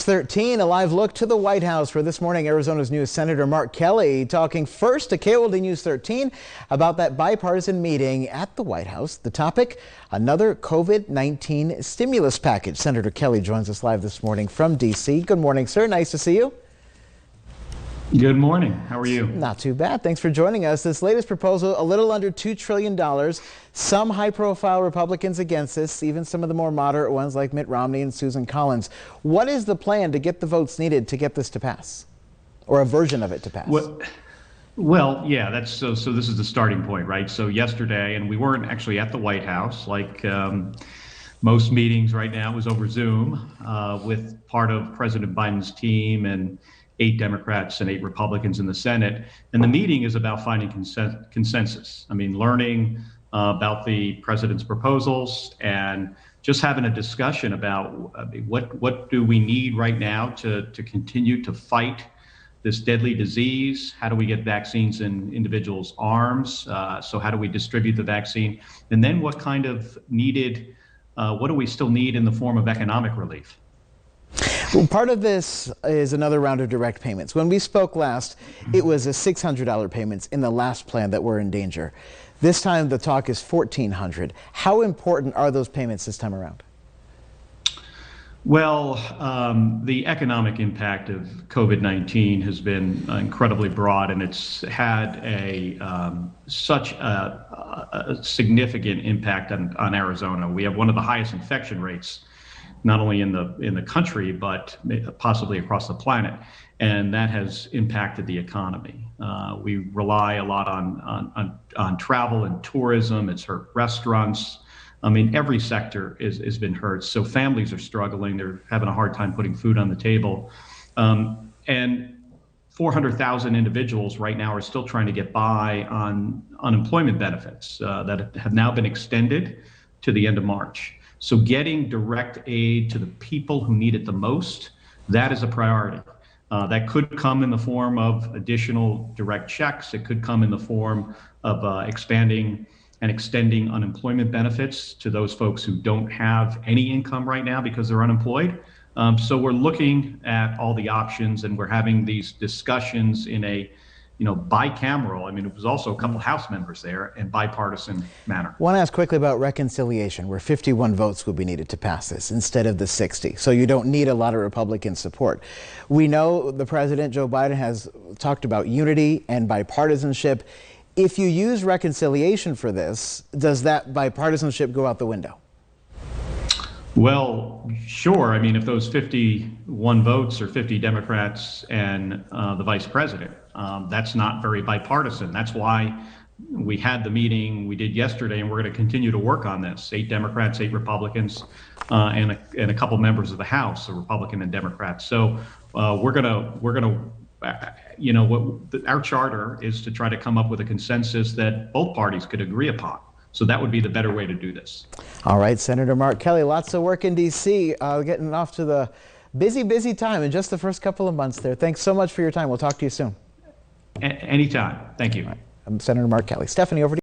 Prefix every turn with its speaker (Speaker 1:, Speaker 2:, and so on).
Speaker 1: 13, a live look to the White House for This Morning Arizona's News. Senator Mark Kelly talking first to KOLD News 13 about that bipartisan meeting at the White House. The topic, another COVID-19 stimulus package. Senator Kelly joins us live this morning from D.C. Good morning, sir. Nice to see you.
Speaker 2: Good morning. How are you?
Speaker 1: Not too bad. Thanks for joining us. This latest proposal, a little under $2 trillion. Some high-profile Republicans against this, even some of the more moderate ones like Mitt Romney and Susan Collins. What is the plan to get the votes needed to get this to pass, or a version of it to pass?
Speaker 2: Well, yeah, that's so this is the starting point, right? So yesterday, and we weren't actually at the White House, like most meetings right now, it was over Zoom with part of President Biden's team and 8 Democrats and 8 Republicans in the Senate. And the meeting is about finding consensus. I mean, learning about the president's proposals and just having a discussion about what do we need right now to continue to fight this deadly disease? How do we get vaccines in individuals' arms? So how do we distribute the vaccine? And then what kind of what do we still need in the form of economic relief?
Speaker 1: Well, part of this is another round of direct payments. When we spoke last, it was a $600 payments in the last plan that were in danger. This time the talk is $1,400. How important are those payments this time around?
Speaker 2: Well, the economic impact of COVID-19 has been incredibly broad, and it's had such a significant impact on Arizona. We have one of the highest infection rates, not only in the country, but possibly across the planet. And that has impacted the economy. We rely a lot on travel and tourism. It's hurt restaurants. I mean, every sector has been hurt. So families are struggling. They're having a hard time putting food on the table. And 400,000 individuals right now are still trying to get by on unemployment benefits that have now been extended to the end of March. So getting direct aid to the people who need it the most, that is a priority. That could come in the form of additional direct checks. It could come in the form of expanding and extending unemployment benefits to those folks who don't have any income right now because they're unemployed. So we're looking at all the options, and we're having these discussions in a bicameral. I mean, it was also a couple House members there, and bipartisan manner.
Speaker 1: I want to ask quickly about reconciliation, where 51 votes would be needed to pass this instead of the 60. So you don't need a lot of Republican support. We know the President, Joe Biden, has talked about unity and bipartisanship. If you use reconciliation for this, does that bipartisanship go out the window?
Speaker 2: Well, sure. I mean, if those 51 votes are 50 Democrats and the vice president, that's not very bipartisan. That's why we had the meeting we did yesterday, and we're going to continue to work on this. 8 Democrats, 8 Republicans, and a couple members of the House, a Republican and Democrats. So we're gonna our charter is to try to come up with a consensus that both parties could agree upon. So that would be the better way to do this.
Speaker 1: All right, Senator Mark Kelly, lots of work in D.C., getting off to the busy time in just the first couple of months there. Thanks so much for your time. We'll talk to you soon.
Speaker 2: Anytime. Thank you.
Speaker 1: All right. I'm Senator Mark Kelly. Stephanie, over to you.